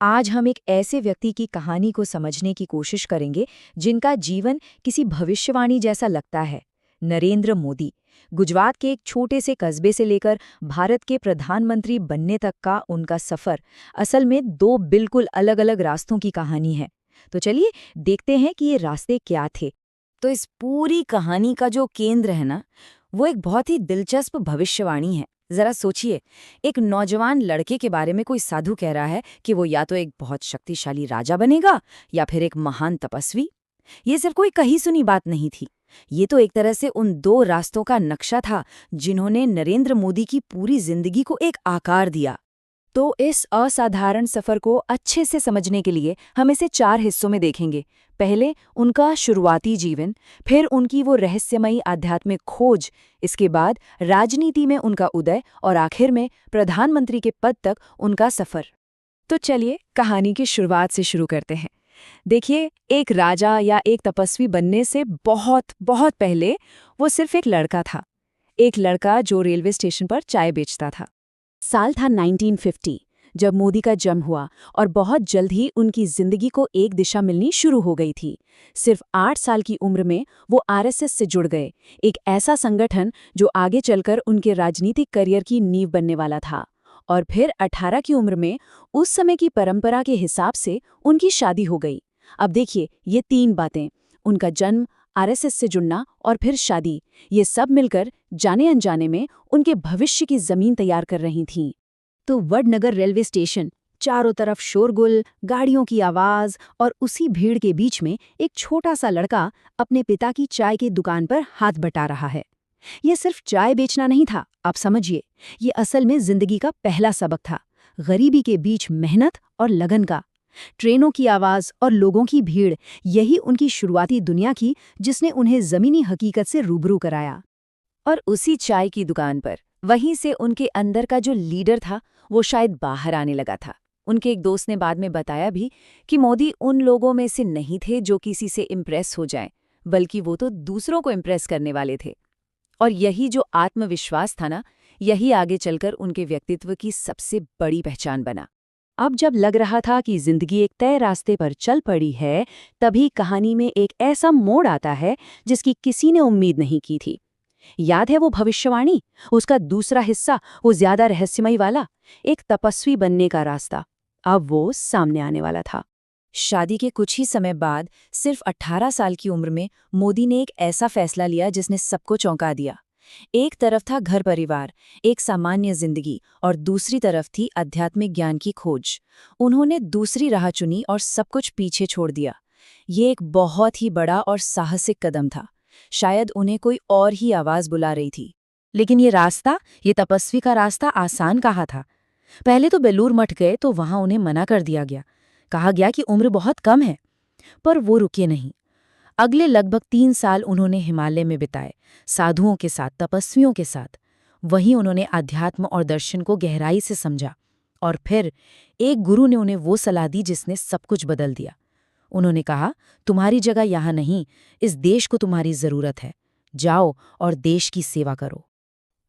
आज हम एक ऐसे व्यक्ति की कहानी को समझने की कोशिश करेंगे जिनका जीवन किसी भविष्यवाणी जैसा लगता है। नरेंद्र मोदी। गुजरात के एक छोटे से कस्बे से लेकर भारत के प्रधानमंत्री बनने तक का उनका सफर असल में दो बिल्कुल अलग-अलग रास्तों की कहानी है। तो चलिए देखते हैं कि ये रास्ते क्या थे। तो इस पूरी कहानी का जो केंद्र है ना, वो एक बहुत ही दिलचस्प भविष्यवाणी है। जरा सोचिए, एक नौजवान लड़के के बारे में कोई साधु कह रहा है कि वो या तो एक बहुत शक्तिशाली राजा बनेगा या फिर एक महान तपस्वी। ये सिर्फ कोई कही सुनी बात नहीं थी। ये तो एक तरह से उन दो रास्तों का नक्शा था जिन्होंने नरेंद्र मोदी की पूरी जिंदगी को एक आकार दिया। तो इस असाधारण सफर को अच्छे से समझने के लिए हम इसे 4 हिस्सों में देखेंगे। पहले उनका शुरुआती जीवन, फिर उनकी वो रहस्यमयी आध्यात्मिक खोज, इसके बाद राजनीति में उनका उदय और आखिर में प्रधानमंत्री के पद तक उनका सफर। तो चलिए कहानी की शुरुआत से शुरू करते हैं। देखिए, एक राजा या एक तपस्वी बनने से बहुत बहुत पहले वो सिर्फ एक लड़का था। एक लड़का जो रेलवे स्टेशन पर चाय बेचता था। साल था 1950 जब मोदी का जन्म हुआ और बहुत जल्द ही उनकी जिंदगी को एक दिशा मिलनी शुरू हो गई थी। सिर्फ 8 साल की उम्र में वो आरएसएस से जुड़ गए, एक ऐसा संगठन जो आगे चलकर उनके राजनीतिक करियर की नींव बनने वाला था। और फिर 18 की उम्र में उस समय की परंपरा के हिसाब से उनकी शादी हो गई। अब देखिए, ये 3 बातें, उनका जन्म, आरएसएस से जुड़ना और फिर शादी, ये सब मिलकर जाने अनजाने में उनके भविष्य की जमीन तैयार कर रही थीं। तो वडनगर रेलवे स्टेशन, चारों तरफ शोरगुल, गाड़ियों की आवाज और उसी भीड़ के बीच में एक छोटा सा लड़का अपने पिता की चाय की दुकान पर हाथ बटा रहा है। ये सिर्फ चाय बेचना नहीं था, आप समझिए, ये असल में जिंदगी का पहला सबक था, गरीबी के बीच मेहनत और लगन का। ट्रेनों की आवाज और लोगों की भीड़, यही उनकी शुरुआती दुनिया की जिसने उन्हें जमीनी हकीकत से रूबरू कराया। और उसी चाय की दुकान पर वहीं से उनके अंदर का जो लीडर था वो शायद बाहर आने लगा था। उनके एक दोस्त ने बाद में बताया भी कि मोदी उन लोगों में से नहीं थे जो किसी से इम्प्रेस हो जाएं, बल्कि वो तो दूसरों को इम्प्रेस करने वाले थे। और यही जो आत्मविश्वास था ना, यही आगे चलकर उनके व्यक्तित्व की सबसे बड़ी पहचान बना। अब जब लग रहा था कि जिंदगी एक तय रास्ते पर चल पड़ी है, तभी कहानी में एक ऐसा मोड़ आता है जिसकी किसी ने उम्मीद नहीं की थी। याद है वो भविष्यवाणी, उसका दूसरा हिस्सा, वो ज्यादा रहस्यमयी वाला, एक तपस्वी बनने का रास्ता, अब वो सामने आने वाला था। शादी के कुछ ही समय बाद, सिर्फ 18 साल की उम्र में मोदी ने एक ऐसा फैसला लिया जिसने सबको चौंका दिया। एक तरफ था घर परिवार, एक सामान्य जिंदगी, और दूसरी तरफ थी आध्यात्मिक ज्ञान की खोज। उन्होंने दूसरी राह चुनी और सब कुछ पीछे छोड़ दिया। ये एक बहुत ही बड़ा और साहसिक कदम था। शायद उन्हें कोई और ही आवाज बुला रही थी। लेकिन ये रास्ता, ये तपस्वी का रास्ता आसान कहाँ था। पहले तो बेलूर मठ गए तो वहां उन्हें मना कर दिया गया। कहा गया कि उम्र बहुत कम है। पर वो रुके नहीं। अगले लगभग 3 साल उन्होंने हिमालय में बिताए, साधुओं के साथ, तपस्वियों के साथ। वहीं उन्होंने अध्यात्म और दर्शन को गहराई से समझा। और फिर एक गुरु ने उन्हें वो सलाह दी जिसने सब कुछ बदल दिया। उन्होंने कहा, तुम्हारी जगह यहाँ नहीं, इस देश को तुम्हारी जरूरत है। जाओ और देश की सेवा करो।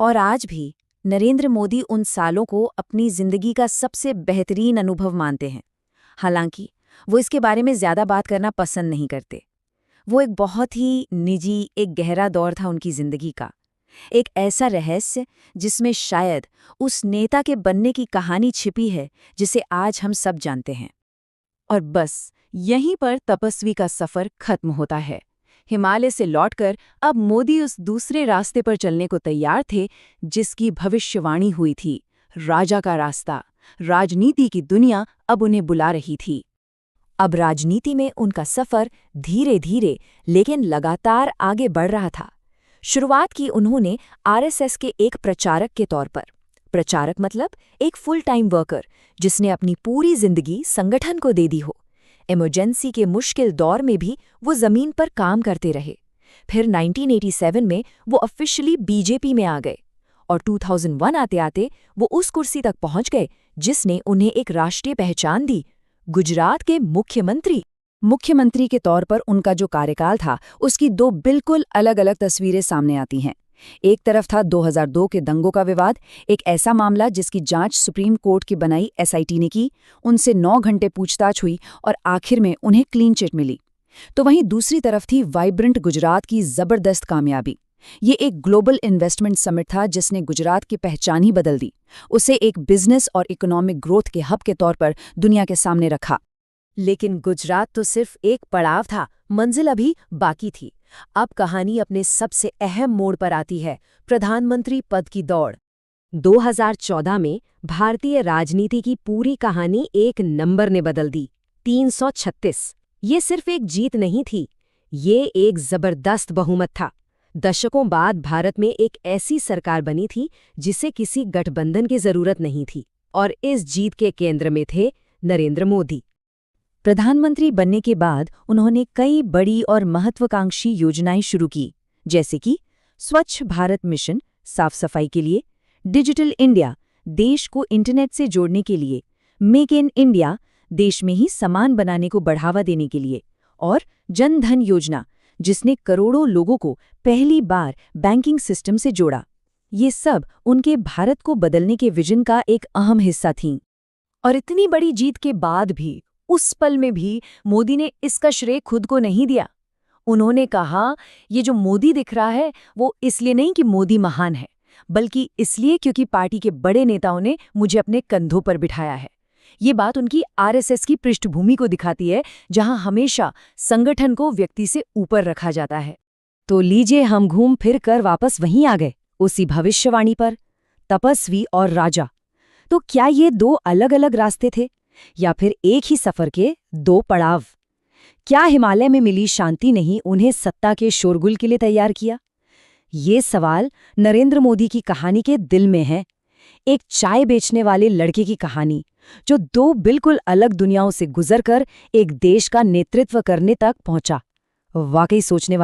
और आज भी नरेंद्र मोदी उन सालों को अपनी जिंदगी का सबसे बेहतरीन अनुभव मानते हैं। हालांकि वो इसके बारे में ज्यादा बात करना पसंद नहीं करते। वो एक बहुत ही निजी, एक गहरा दौर था उनकी जिंदगी का, एक ऐसा रहस्य जिसमें शायद उस नेता के बनने की कहानी छिपी है जिसे आज हम सब जानते हैं। और बस यहीं पर तपस्वी का सफर खत्म होता है। हिमालय से लौटकर अब मोदी उस दूसरे रास्ते पर चलने को तैयार थे जिसकी भविष्यवाणी हुई थी, राजा का रास्ता। राजनीति की दुनिया अब उन्हें बुला रही थी। अब राजनीति में उनका सफर धीरे धीरे लेकिन लगातार आगे बढ़ रहा था। शुरुआत की उन्होंने आरएसएस के एक प्रचारक के तौर पर। प्रचारक मतलब एक फुल टाइम वर्कर जिसने अपनी पूरी जिंदगी संगठन को दे दी हो। इमरजेंसी के मुश्किल दौर में भी वो जमीन पर काम करते रहे। फिर 1987 में वो ऑफिशियली बीजेपी में आ गए और 2001 आते आते वो उस कुर्सी तक पहुंच गए जिसने उन्हें एक राष्ट्रीय पहचान दी, गुजरात के मुख्यमंत्री के तौर पर उनका जो कार्यकाल था, उसकी 2 बिल्कुल अलग अलग तस्वीरें सामने आती हैं। एक तरफ था 2002 के दंगों का विवाद, एक ऐसा मामला जिसकी जांच सुप्रीम कोर्ट की बनाई एसआईटी ने की, उनसे 9 घंटे पूछताछ हुई और आखिर में उन्हें क्लीन चिट मिली। तो वहीं दूसरी तरफ थी वाइब्रेंट गुजरात की जबरदस्त कामयाबी। ये एक ग्लोबल इन्वेस्टमेंट समिट था जिसने गुजरात की पहचान ही बदल दी, उसे एक बिजनेस और इकोनॉमिक ग्रोथ के हब के तौर पर दुनिया के सामने रखा। लेकिन गुजरात तो सिर्फ एक पड़ाव था, मंजिल अभी बाकी थी। अब कहानी अपने सबसे अहम मोड़ पर आती है, प्रधानमंत्री पद की दौड़। 2014 में भारतीय राजनीति की पूरी कहानी एक नंबर ने बदल दी, 336। ये सिर्फ एक जीत नहीं थी, ये एक जबरदस्त बहुमत था। दशकों बाद भारत में एक ऐसी सरकार बनी थी जिसे किसी गठबंधन की जरूरत नहीं थी, और इस जीत के केंद्र में थे नरेंद्र मोदी। प्रधानमंत्री बनने के बाद उन्होंने कई बड़ी और महत्वाकांक्षी योजनाएं शुरू की, जैसे कि स्वच्छ भारत मिशन साफ सफाई के लिए, डिजिटल इंडिया देश को इंटरनेट से जोड़ने के लिए, मेक इन इंडिया देश में ही सामान बनाने को बढ़ावा देने के लिए, और जन धन योजना जिसने करोड़ों लोगों को पहली बार बैंकिंग सिस्टम से जोड़ा। ये सब उनके भारत को बदलने के विजन का एक अहम हिस्सा थीं। और इतनी बड़ी जीत के बाद भी, उस पल में भी मोदी ने इसका श्रेय खुद को नहीं दिया। उन्होंने कहा, ये जो मोदी दिख रहा है वो इसलिए नहीं कि मोदी महान है, बल्कि इसलिए क्योंकि पार्टी के बड़े नेताओं ने मुझे अपने कंधों पर बिठाया है। ये बात उनकी आरएसएस की पृष्ठभूमि को दिखाती है, जहां हमेशा संगठन को व्यक्ति से ऊपर रखा जाता है। तो लीजिए, हम घूम फिर कर वापस वहीं आ गए, उसी भविष्यवाणी पर, तपस्वी और राजा। तो क्या ये दो अलग अलग रास्ते थे, या फिर एक ही सफर के दो पड़ाव? क्या हिमालय में मिली शांति ने ही उन्हें सत्ता के शोरगुल के लिए तैयार किया? ये सवाल नरेंद्र मोदी की कहानी के दिल में है। एक चाय बेचने वाले लड़के की कहानी, जो दो बिल्कुल अलग दुनियाओं से गुजरकर एक देश का नेतृत्व करने तक पहुंचा। वाकई सोचने वाली